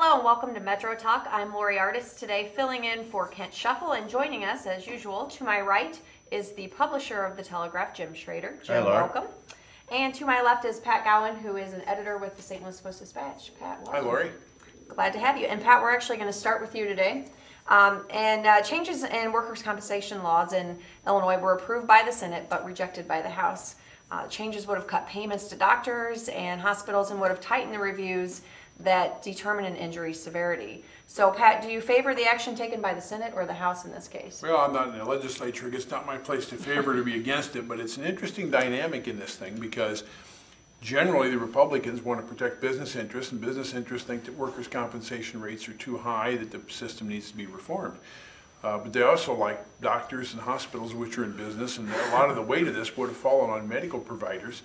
Hello and welcome to Metro Talk. I'm Lori Artis, today filling in for Kent Shuffle, and joining us as usual to my right is the publisher of the Telegraph, Jim Schrader. Jim, welcome. And to my left is Pat Gowan, who is an editor with the St. Louis Post-Dispatch. Pat, welcome. Hi, Lori. Glad to have you. And Pat, we're actually going to start with you today. Changes in workers' compensation laws in Illinois were approved by the Senate but rejected by the House. Changes would have cut payments to doctors and hospitals and would have tightened the reviews that determine an injury severity. So, Pat, do you favor the action taken by the Senate or the House in this case? Well, I'm not in the legislature. It's not my place to favor to be against it, but it's an interesting dynamic in this thing because generally the Republicans want to protect business interests, and business interests think that workers' compensation rates are too high, that the system needs to be reformed. But they also like doctors and hospitals which are in business, and a lot of the weight of this would have fallen on medical providers.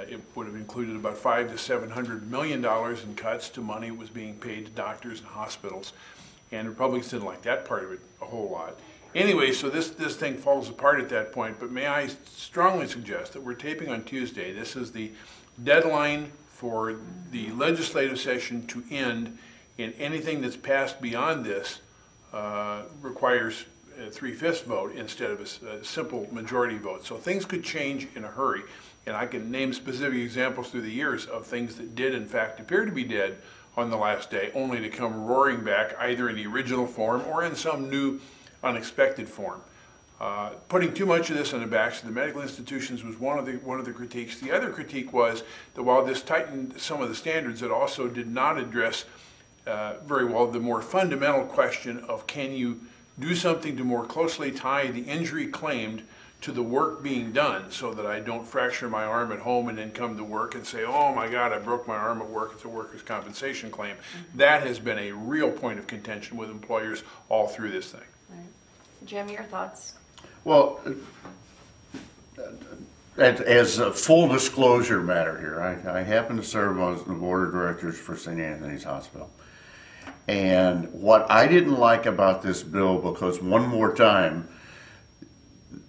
It would have included about $500 to $700 million in cuts to money that was being paid to doctors and hospitals, and Republicans didn't like that part of it a whole lot. Anyway, so this thing falls apart at that point, but may I strongly suggest that we're taping on Tuesday. This is the deadline for the legislative session to end, and anything that's passed beyond this requires a 3/5 vote instead of a simple majority vote. So things could change in a hurry. And I can name specific examples through the years of things that did in fact appear to be dead on the last day, only to come roaring back either in the original form or in some new unexpected form. Putting too much of this on the backs of the medical institutions was one of the critiques. The other critique was that while this tightened some of the standards, it also did not address very well the more fundamental question of, can you do something to more closely tie the injury claimed to the work being done, so that I don't fracture my arm at home and then come to work and say, oh my God, I broke my arm at work, it's a workers' compensation claim. That has been a real point of contention with employers all through this thing. Right. Jim, your thoughts? Well, as a full disclosure matter here, I happen to serve on the board of directors for St. Anthony's Hospital. And what I didn't like about this bill, because one more time,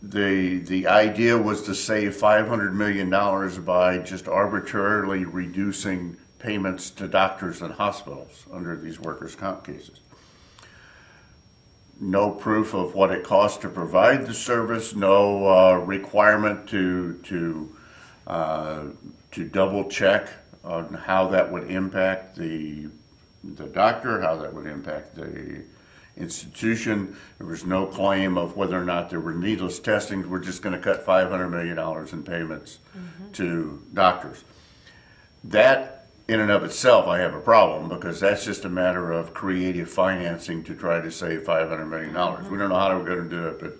the idea was to save $500 million by just arbitrarily reducing payments to doctors and hospitals under these workers' comp cases. No proof of what it costs to provide the service, no requirement to double check on how that would impact the doctor, how that would impact the institution. There was no claim of whether or not there were needless testings. We're just going to cut $500 million in payments to doctors. That in and of itself, I have a problem, because that's just a matter of creative financing to try to save $500 million. We don't know how we're going to do it, but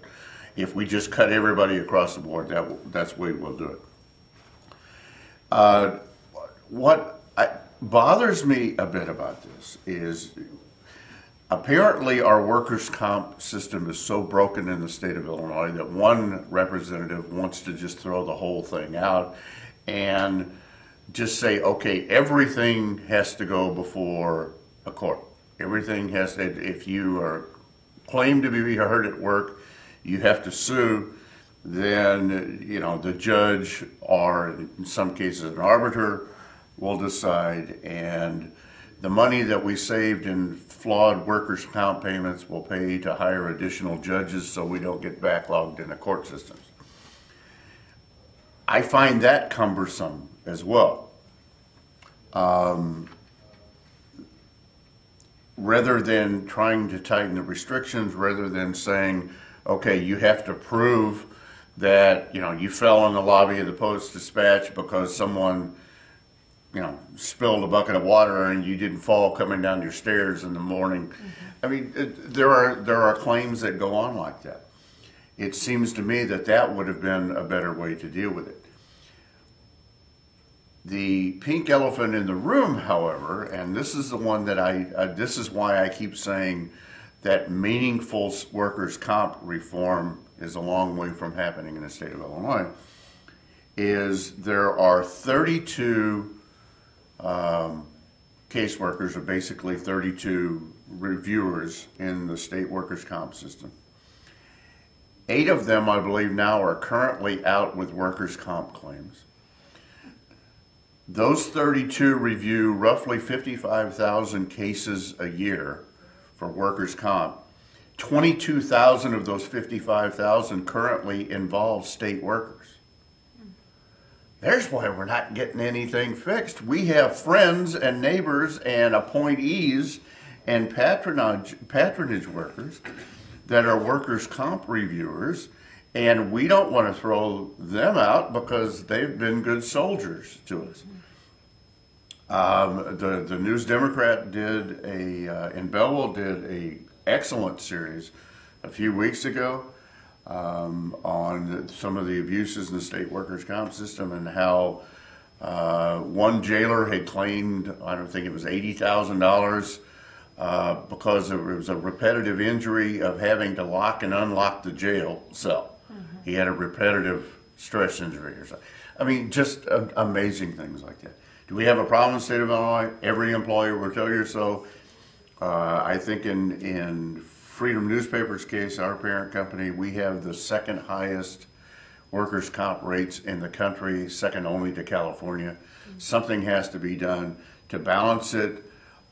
if we just cut everybody across the board, that's the way we'll do it. What bothers me a bit about this is, apparently our workers' comp system is so broken in the state of Illinois that one representative wants to just throw the whole thing out and just say, okay, everything has to go before a court. Everything has to, if you are claimed to be hurt at work, you have to sue, then, you know, the judge, or in some cases an arbiter, will decide, and the money that we saved in flawed workers' comp payments will pay to hire additional judges so we don't get backlogged in the court systems. I find that cumbersome as well. Rather than trying to tighten the restrictions, rather than saying, okay, you have to prove that, you know, you fell in the lobby of the Post-Dispatch because someone, you know, spilled a bucket of water and you didn't fall coming down your stairs in the morning. I mean, there are claims that go on like that. It seems to me that would have been a better way to deal with it. The pink elephant in the room, however, and this is the one that this is why I keep saying that meaningful workers' comp reform is a long way from happening in the state of Illinois, is there are 32 caseworkers, or basically 32 reviewers in the state workers' comp system. 8 of them, I believe now, are currently out with workers' comp claims. Those 32 review roughly 55,000 cases a year for workers' comp. 22,000 of those 55,000 currently involve state workers. There's why we're not getting anything fixed. We have friends and neighbors and appointees and patronage workers that are workers' comp reviewers, and we don't want to throw them out because they've been good soldiers to us. The News Democrat did in Belleville did a excellent series a few weeks ago on some of the abuses in the state workers' comp system and how one jailer had claimed, I don't think it was $80,000 because it was a repetitive injury of having to lock and unlock the jail cell. He had a repetitive stress injury or something. I mean, just amazing things like that. Do we have a problem in the state of Illinois? Every employer will tell you so. I think in Freedom Newspaper's case, our parent company, we have the second highest workers' comp rates in the country, second only to California. Something has to be done to balance it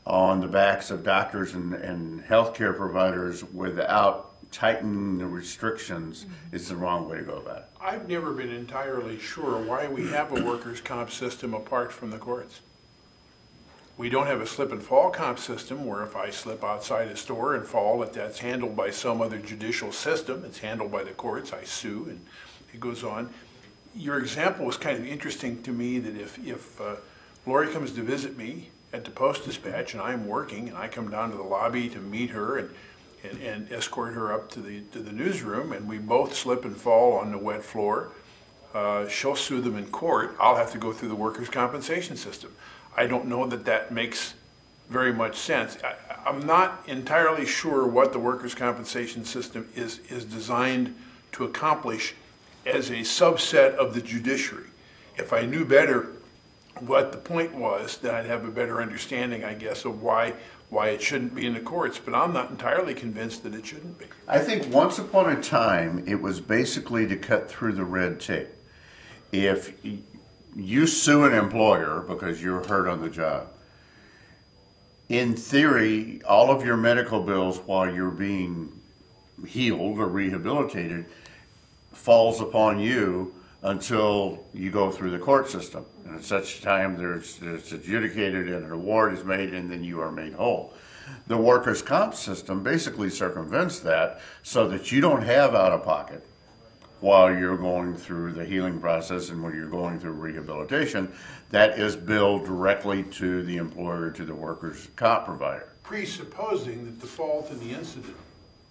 on the backs of doctors and healthcare providers without tightening the restrictions. Is the wrong way to go about it. I've never been entirely sure why we have a workers' comp system apart from the courts. We don't have a slip and fall comp system where if I slip outside a store and fall, that's handled by some other judicial system. It's handled by the courts. I sue and it goes on. Your example was kind of interesting to me that if Lori comes to visit me at the Post Dispatch and I'm working and I come down to the lobby to meet her and escort her up to the newsroom and we both slip and fall on the wet floor, she'll sue them in court. I'll have to go through the workers' compensation system. I don't know that makes very much sense. I'm not entirely sure what the workers' compensation system is designed to accomplish as a subset of the judiciary. If I knew better what the point was, then I'd have a better understanding, I guess, of why it shouldn't be in the courts, but I'm not entirely convinced that it shouldn't be. I think once upon a time, it was basically to cut through the red tape. If you sue an employer because you're hurt on the job, in theory, all of your medical bills while you're being healed or rehabilitated falls upon you until you go through the court system. And at such time, it's adjudicated and an award is made and then you are made whole. The workers' comp system basically circumvents that so that you don't have out-of-pocket while you're going through the healing process and when you're going through rehabilitation. That is billed directly to the employer, to the workers' comp provider. Presupposing that the fault in the incident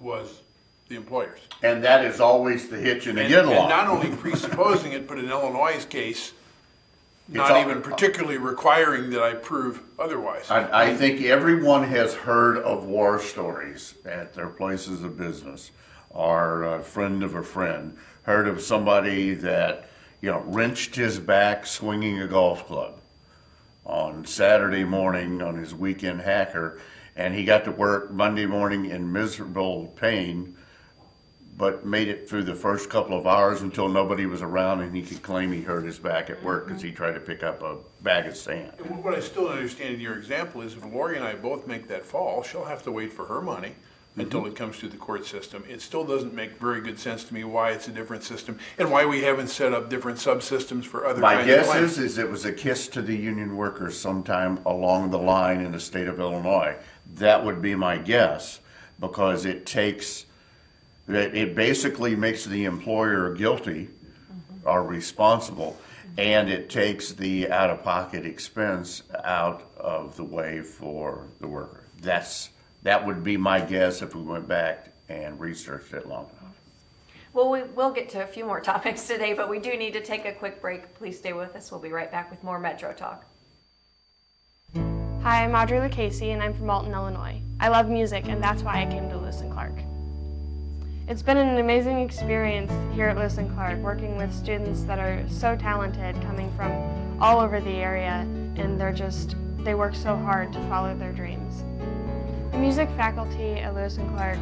was the employer's. And that is always the hitch in the get along. And not only presupposing it, but in Illinois' case, not even particularly requiring that I prove otherwise. I think everyone has heard of war stories at their places of business, or a friend of a friend, heard of somebody that, wrenched his back swinging a golf club on Saturday morning on his weekend hacker, and he got to work Monday morning in miserable pain, but made it through the first couple of hours until nobody was around and he could claim he hurt his back at work because he tried to pick up a bag of sand. And what I still don't understand in your example is if Lori and I both make that fall, she'll have to wait for her money until it comes through the court system. It still doesn't make very good sense to me why it's a different system and why we haven't set up different subsystems for other kinds of claims. My guess is it was a kiss to the union workers sometime along the line in the state of Illinois. That would be my guess, because it basically makes the employer guilty or responsible, and it takes the out-of-pocket expense out of the way for the worker. That would be my guess if we went back and researched it long enough. Well, we will get to a few more topics today, but we do need to take a quick break. Please stay with us. We'll be right back with more Metro Talk. Hi, I'm Audrey LaCasey, and I'm from Alton, Illinois. I love music, and that's why I came to Lewis & Clark. It's been an amazing experience here at Lewis & Clark, working with students that are so talented, coming from all over the area, and they work so hard to follow their dreams. The music faculty at Lewis & Clark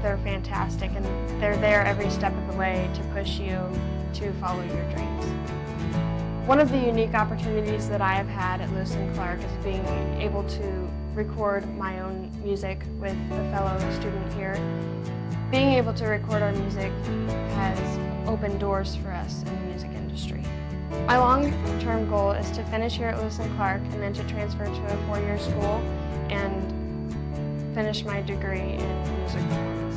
they're fantastic, and they're there every step of the way to push you to follow your dreams. One of the unique opportunities that I have had at Lewis & Clark is being able to record my own music with a fellow student here. Being able to record our music has opened doors for us in the music industry. My long-term goal is to finish here at Lewis & Clark and then to transfer to a 4-year school and finish my degree in music performance.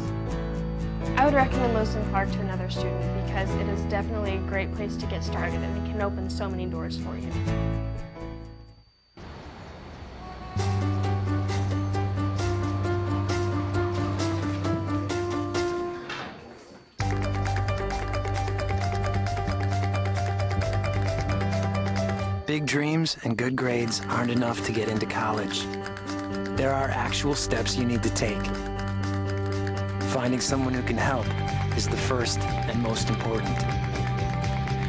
I would recommend Lewis & Clark to another student because it is definitely a great place to get started and it can open so many doors for you. Big dreams and good grades aren't enough to get into college. There are actual steps you need to take. Finding someone who can help is the first and most important.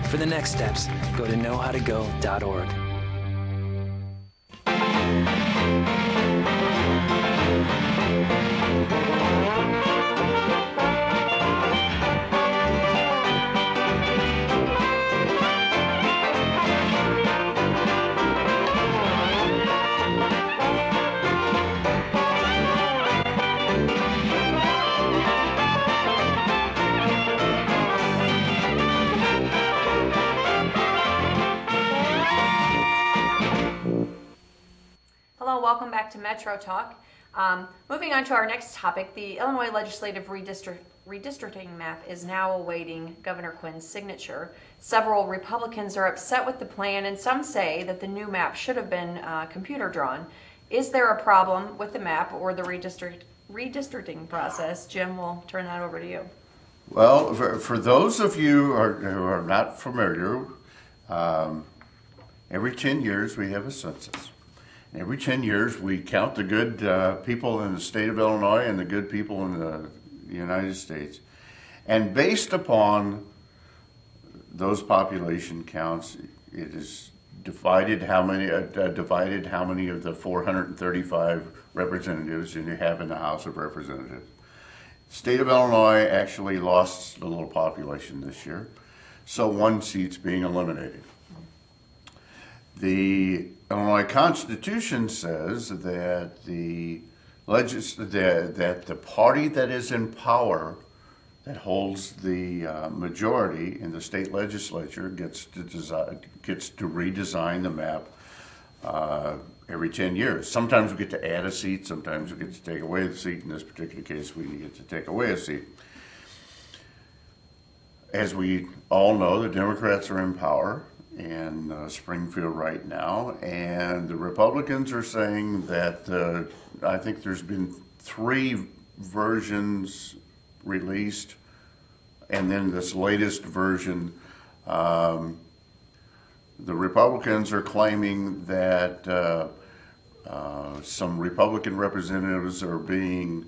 For the next steps, go to knowhowtogo.org. Welcome back to Metro Talk. Moving on to our next topic, the Illinois Legislative Redistricting map is now awaiting Governor Quinn's signature. Several Republicans are upset with the plan, and some say that the new map should have been computer drawn. Is there a problem with the map or the redistricting process? Jim, we'll turn that over to you. Well, for those of you who are not familiar, every 10 years we have a census. Every 10 years, we count the good people in the state of Illinois and the good people in the United States. And based upon those population counts, it is divided how many of the 435 representatives you have in the House of Representatives. The state of Illinois actually lost a little population this year, so one seat's being eliminated. The Illinois Constitution says that the party that is in power, that holds the majority in the state legislature, gets to redesign the map every 10 years. Sometimes we get to add a seat, sometimes we get to take away the seat. In this particular case, we get to take away a seat. As we all know, the Democrats are in power in Springfield right now, and the Republicans are saying that I think there's been 3 versions released, and then this latest version, the Republicans are claiming that some Republican representatives are being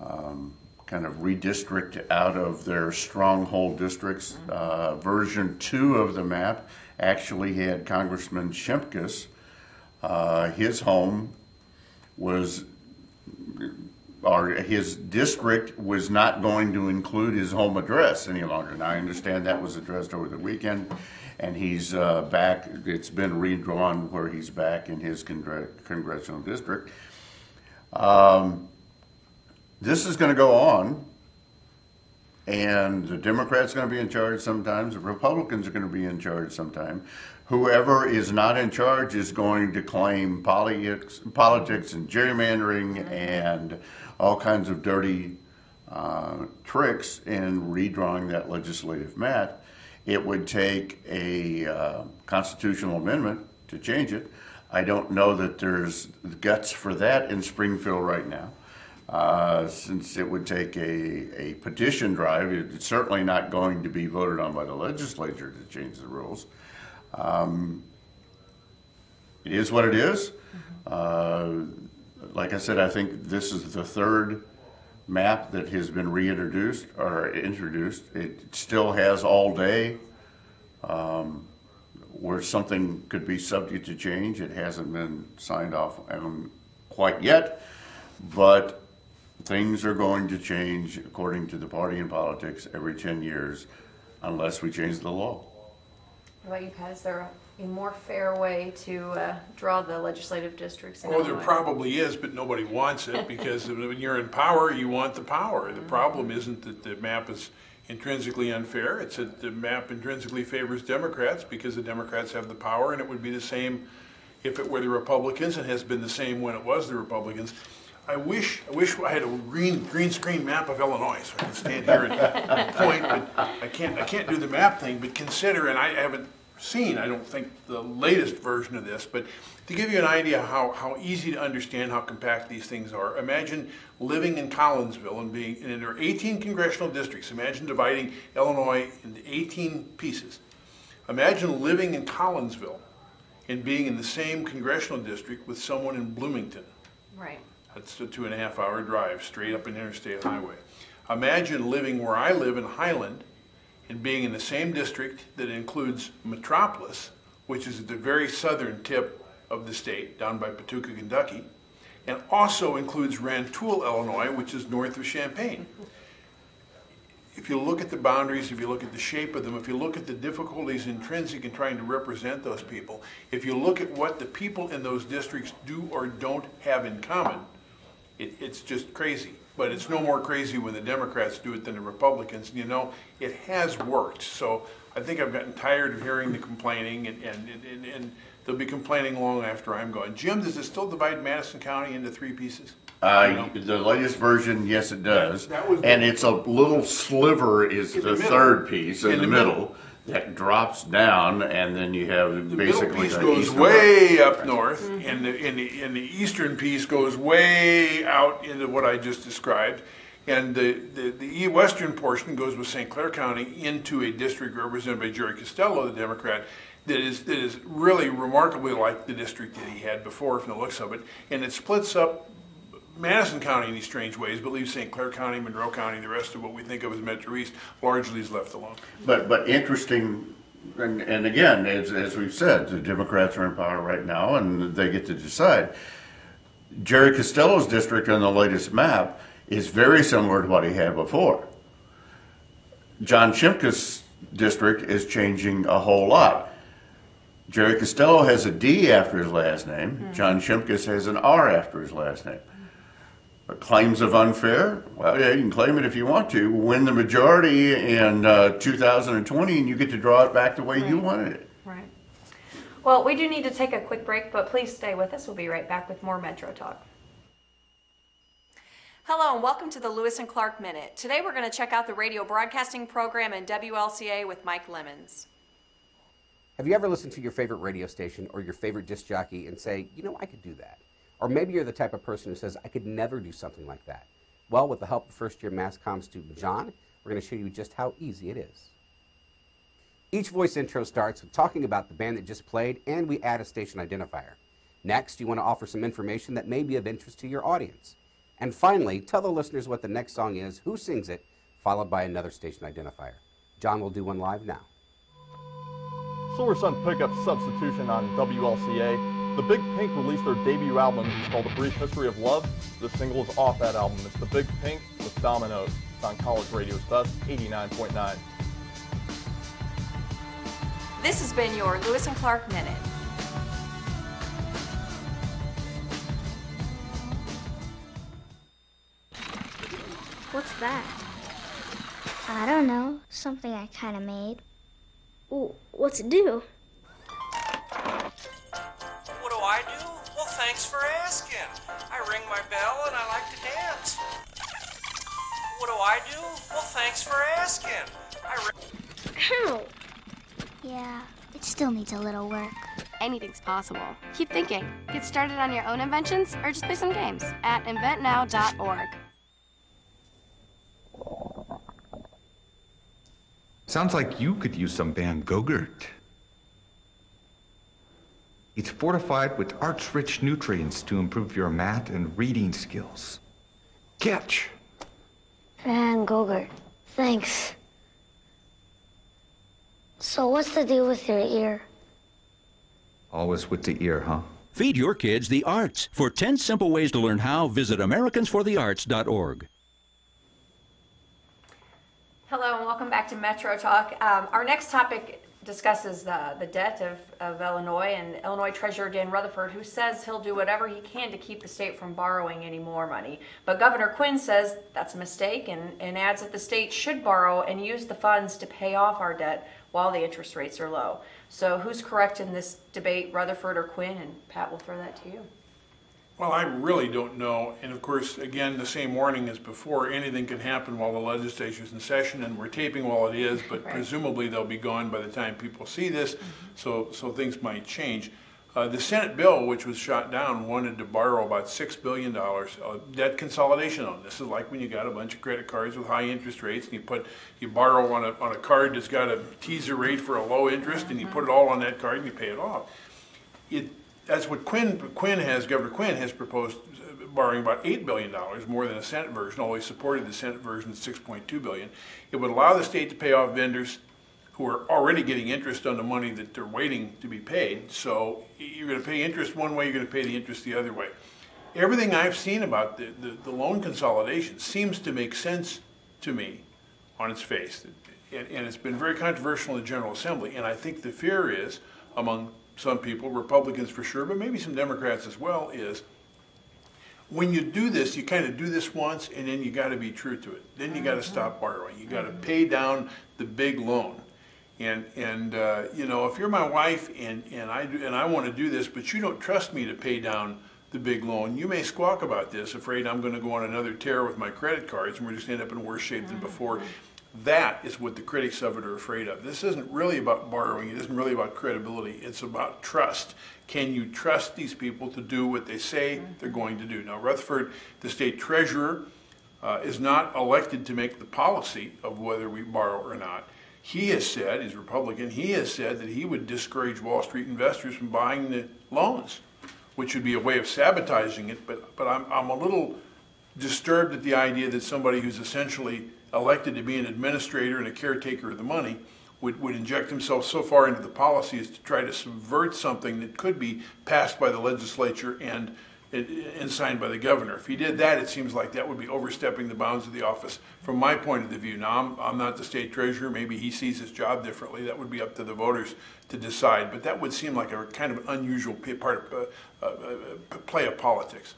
kind of redistricted out of their stronghold districts. Version 2 of the map actually had Congressman Shimkus. His home was, or his district was not going to include his home address any longer. Now I understand that was addressed over the weekend, and he's back. It's been redrawn where he's back in his congressional district. This is going to go on, and the Democrats are going to be in charge sometimes. The Republicans are going to be in charge sometime. Whoever is not in charge is going to claim politics and gerrymandering and all kinds of dirty tricks in redrawing that legislative map. It would take a constitutional amendment to change it. I don't know that there's guts for that in Springfield right now. Since it would take a petition drive, it's certainly not going to be voted on by the legislature to change the rules. It is what it is. Like I said, I think this is the 3rd map that has been reintroduced or introduced. It still has all day where something could be subject to change. It hasn't been signed off quite yet, but things are going to change according to the party in politics every 10 years unless we change the law. What about you, Pat? Is there a more fair way to draw the legislative districts in Oh, there Illinois? probably is, but nobody wants it because when you're in power, you want the power. The problem isn't that the map is intrinsically unfair. It's that the map intrinsically favors Democrats because the Democrats have the power, and it would be the same if it were the Republicans, and has been the same when it was the Republicans. I wish I had a green screen map of Illinois so I could stand here and point, but I can't do the map thing. But consider, and I haven't seen, I don't think, the latest version of this, but to give you an idea how easy to understand how compact these things are, imagine living in Collinsville and there are 18 congressional districts. Imagine dividing Illinois into 18 pieces. Imagine living in Collinsville and being in the same congressional district with someone in Bloomington. Right. That's a 2.5-hour drive straight up an interstate highway. Imagine living where I live in Highland and being in the same district that includes Metropolis, which is at the very southern tip of the state, down by Paducah, Kentucky, and also includes Rantoul, Illinois, which is north of Champaign. If you look at the boundaries, if you look at the shape of them, if you look at the difficulties intrinsic in trying to represent those people, if you look at what the people in those districts do or don't have in common, it's just crazy. But it's no more crazy when the Democrats do it than the Republicans. And you know, it has worked. So I think I've gotten tired of hearing the complaining, and they'll be complaining long after I'm gone. Jim, does it still divide Madison County into 3 pieces? The latest version, yes, it does. That was and it's a little sliver is In the the middle. third piece in the middle. middle that drops down, and then you have The basically middle piece the goes east way up north, and the eastern piece goes way out into what I just described, and the western portion goes with St. Clair County into a district represented by Jerry Costello, the Democrat, that is really remarkably like the district that he had before from the looks of it, and it splits up Madison County in these strange ways, but leaves St. Clair County, Monroe County, the rest of what we think of as Metro East largely is left alone. But interesting, and again, as we've said, the Democrats are in power right now, and they get to decide. Jerry Costello's district on the latest map is very similar to what he had before. John Chimka's district is changing a whole lot. Jerry Costello has a D after his last name. John Chimkus has an R after his last name. But claims of unfair, well, yeah, you can claim it if you want to. Win the majority in 2020, and you get to draw it back the way you wanted it. Right. Well, we do need to take a quick break, but please stay with us. We'll be right back with more Metro Talk. Hello and welcome to the Lewis and Clark Minute. Today we're going to check out the radio broadcasting program in WLCA with Mike Lemons. Have you ever listened to your favorite radio station or your favorite disc jockey and say, you know, I could do that? Or maybe you're the type of person who says, I could never do something like that. Well, with the help of first-year mass comm student John, we're going to show you just how easy it is. Each voice intro starts with talking about the band that just played, and we add a station identifier. Next, you want to offer some information that may be of interest to your audience. And finally, tell the listeners what the next song is, who sings it, followed by another station identifier. John will do one live now. Silver Sun Pickup Substitution on WLCA. The Big Pink released their debut album called A Brief History of Love. The single is off that album. It's The Big Pink with Dominoes. It's on College Radio's Best, 89.9. This has been your Lewis and Clark Minute. What's that? I don't know. Something I kind of made. Ooh, what's it do? What do I do? Well, thanks for asking. I ring my bell and I like to dance. What do I do? Well, thanks for asking. Ow! Yeah, it still needs a little work. Anything's possible. Keep thinking. Get started on your own inventions or just play some games at inventnow.org. Sounds like you could use some Van Gogurt. It's fortified with arch-rich nutrients to improve your math and reading skills. Catch! Van Gogurt, thanks. So what's the deal with your ear? Always with the ear, huh? Feed your kids the arts. For 10 simple ways to learn how, visit AmericansForTheArts.org. Hello and welcome back to Metro Talk. Our next topic discusses the debt of Illinois, and Illinois Treasurer Dan Rutherford, who says he'll do whatever he can to keep the state from borrowing any more money. But Governor Quinn says that's a mistake, and adds that the state should borrow and use the funds to pay off our debt while the interest rates are low. So who's correct in this debate, Rutherford or Quinn? And Pat, we'll throw that to you. Well, I really don't know. And of course, again, the same warning as before, anything can happen while the legislature's in session, and we're taping while it is, but Right. presumably they'll be gone by the time people see this, so things might change. The Senate bill, which was shot down, wanted to borrow about $6 billion debt consolidation loan. This is like when you got a bunch of credit cards with high interest rates, and you borrow on a card that's got a teaser rate for a low interest, and you put it all on that card and you pay it off. That's what Governor Quinn has proposed, borrowing about $8 billion, more than a Senate version, although he supported the Senate version at $6.2 billion. It would allow the state to pay off vendors who are already getting interest on the money that they're waiting to be paid. So you're going to pay interest one way, you're going to pay the interest the other way. Everything I've seen about the loan consolidation seems to make sense to me on its face. And it's been very controversial in the General Assembly. And I think the fear is, among some people, Republicans for sure, but maybe some Democrats as well, is when you do this, you kind of do this once, and then you got to be true to it. Then you got to stop borrowing. You got to pay down the big loan. And you know, if you're my wife and I want to do this, but you don't trust me to pay down the big loan, you may squawk about this, afraid I'm going to go on another tear with my credit cards, and we're just going to end up in worse shape than before. That is what the critics of it are afraid of. This isn't really about borrowing. It isn't really about credibility. It's about trust. Can you trust these people to do what they say they're going to do? Now, Rutherford, the state treasurer, is not elected to make the policy of whether we borrow or not. He has said, he's Republican, he has said that he would discourage Wall Street investors from buying the loans, which would be a way of sabotaging it. But I'm a little disturbed at the idea that somebody who's essentially elected to be an administrator and a caretaker of the money would inject himself so far into the policy as to try to subvert something that could be passed by the legislature and signed by the governor. If he did that, it seems like that would be overstepping the bounds of the office from my point of view. Now, I'm not the state treasurer. Maybe he sees his job differently. That would be up to the voters to decide. But that would seem like a kind of unusual part of play of politics.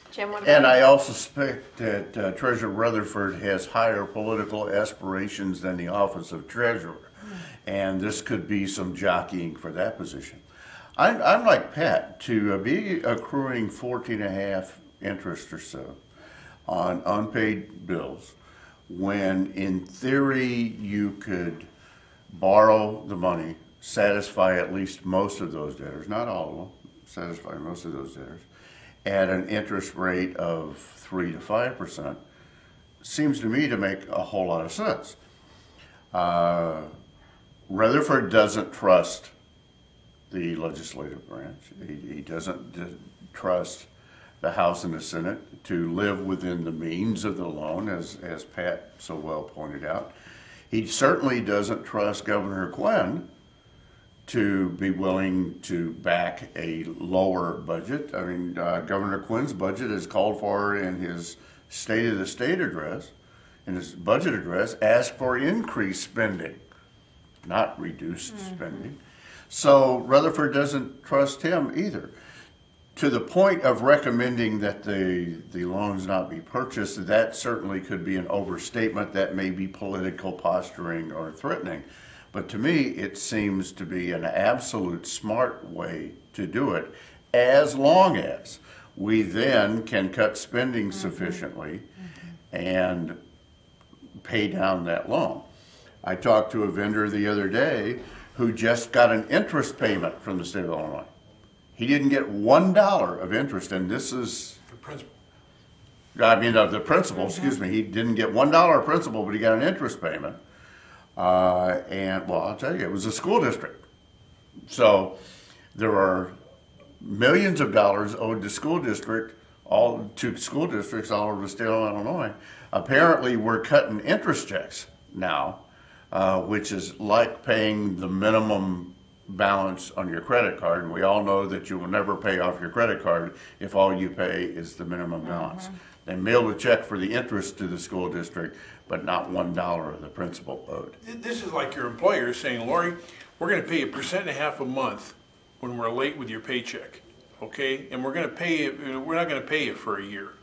Jim, what about And you? I also suspect that Treasurer Rutherford has higher political aspirations than the office of treasurer. And this could be some jockeying for that position. I'm like Pat, to be accruing 14.5 interest or so on unpaid bills, when in theory you could borrow the money, satisfy at least most of those debtors, not all of them, satisfy most of those debtors, at an interest rate of 3 to 5%, seems to me to make a whole lot of sense. Rutherford doesn't trust the legislative branch. He doesn't trust the House and the Senate to live within the means of the loan, as Pat so well pointed out. He certainly doesn't trust Governor Quinn to be willing to back a lower budget. I mean, Governor Quinn's budget is called for in his State of the State address, in his budget address, asked for increased spending, not reduced spending. So Rutherford doesn't trust him either. To the point of recommending that the loans not be purchased, that certainly could be an overstatement. That may be political posturing or threatening. But to me, it seems to be an absolute smart way to do it, as long as we then can cut spending sufficiently and pay down that loan. I talked to a vendor the other day who just got an interest payment from the state of Illinois. He didn't get $1 of interest, and this is The principal. of the principal, excuse me. He didn't get $1 of principal, but he got an interest payment. And well, I'll tell you, it was a school district. So there are millions of dollars owed to school districts all over the state of Illinois. Apparently, we're cutting interest checks now, which is like paying the minimum balance on your credit card. And we all know that you will never pay off your credit card if all you pay is the minimum balance. They mail a check for the interest to the school district, but not $1 of the principal owed. This is like your employer saying, Lori, we're going to pay you 1.5% a month when we're late with your paycheck, okay? And we're going to pay you, we're not going to pay you for a year,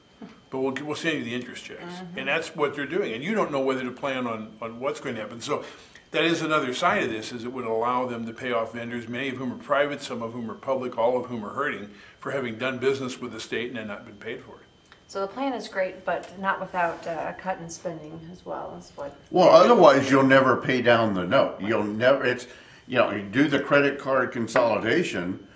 but we'll send you the interest checks. And that's what they're doing. And you don't know whether to plan on what's going to happen. So that is another side of this, is it would allow them to pay off vendors, many of whom are private, some of whom are public, all of whom are hurting for having done business with the state and then not been paid for it. So the plan is great, but not without a cut in spending as well, is what. Well, otherwise you'll never pay down the note. You'll never, it's, you know, you do the credit card consolidation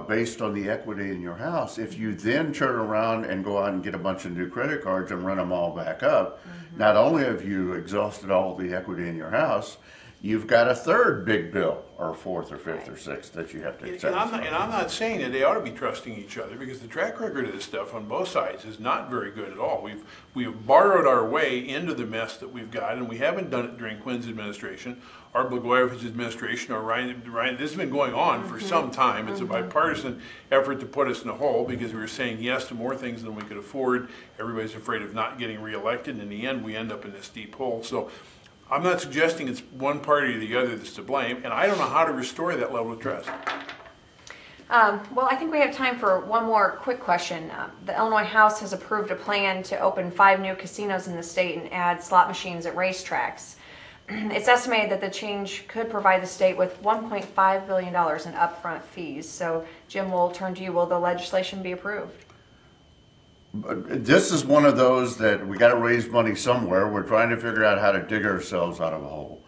based on the equity in your house. If you then turn around and go out and get a bunch of new credit cards and run them all back up, not only have you exhausted all the equity in your house, you've got a third big bill, or fourth or fifth or sixth, that you have to And satisfy. I'm not saying that they ought to be trusting each other, because the track record of this stuff on both sides is not very good at all. We've borrowed our way into the mess that we've got, and we haven't done it during Quinn's administration, or Blagojevich's administration, or Ryan. This has been going on for some time. It's a bipartisan effort to put us in a hole, because we were saying yes to more things than we could afford. Everybody's afraid of not getting reelected, and in the end, we end up in this deep hole. So I'm not suggesting it's one party or the other that's to blame, and I don't know how to restore that level of trust. Well, I think we have time for one more quick question. The Illinois House has approved a plan to open 5 new casinos in the state and add slot machines at racetracks. It's estimated that the change could provide the state with $1.5 billion in upfront fees. So, Jim, we'll turn to you. Will the legislation be approved? This is one of those that we got to raise money somewhere. We're trying to figure out how to dig ourselves out of a hole.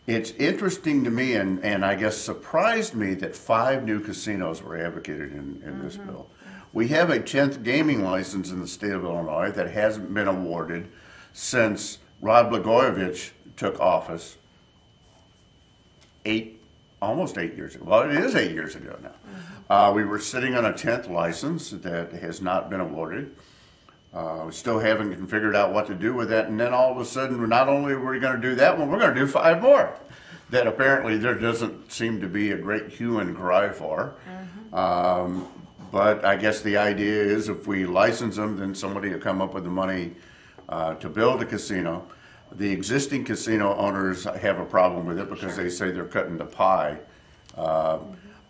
It's interesting to me, and I guess surprised me, that 5 new casinos were advocated in this bill. We have a 10th gaming license in the state of Illinois that hasn't been awarded since Rod Blagojevich took office almost 8 years ago. Well, it is 8 years ago now. We were sitting on a 10th license that has not been awarded. We still haven't figured out what to do with that. And then all of a sudden, not only are we going to do that one, we're going to do 5 more that apparently there doesn't seem to be a great hue and cry for. But I guess the idea is if we license them, then somebody will come up with the money to build a casino. The existing casino owners have a problem with it because they say they're cutting the pie.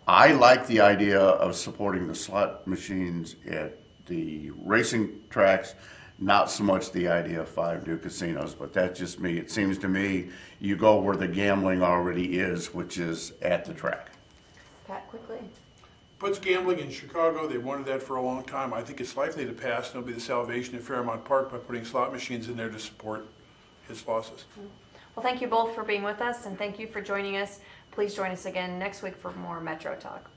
I like the idea of supporting the slot machines at the racing tracks, not so much the idea of 5 new casinos, but that's just me. It seems to me you go where the gambling already is, which is at the track. Pat, quickly. Puts gambling in Chicago. They wanted that for a long time. I think it's likely to pass, and it'll be the salvation of Fairmount Park by putting slot machines in there to support its losses. Well, thank you both for being with us, and thank you for joining us. Please join us again next week for more Metro Talk.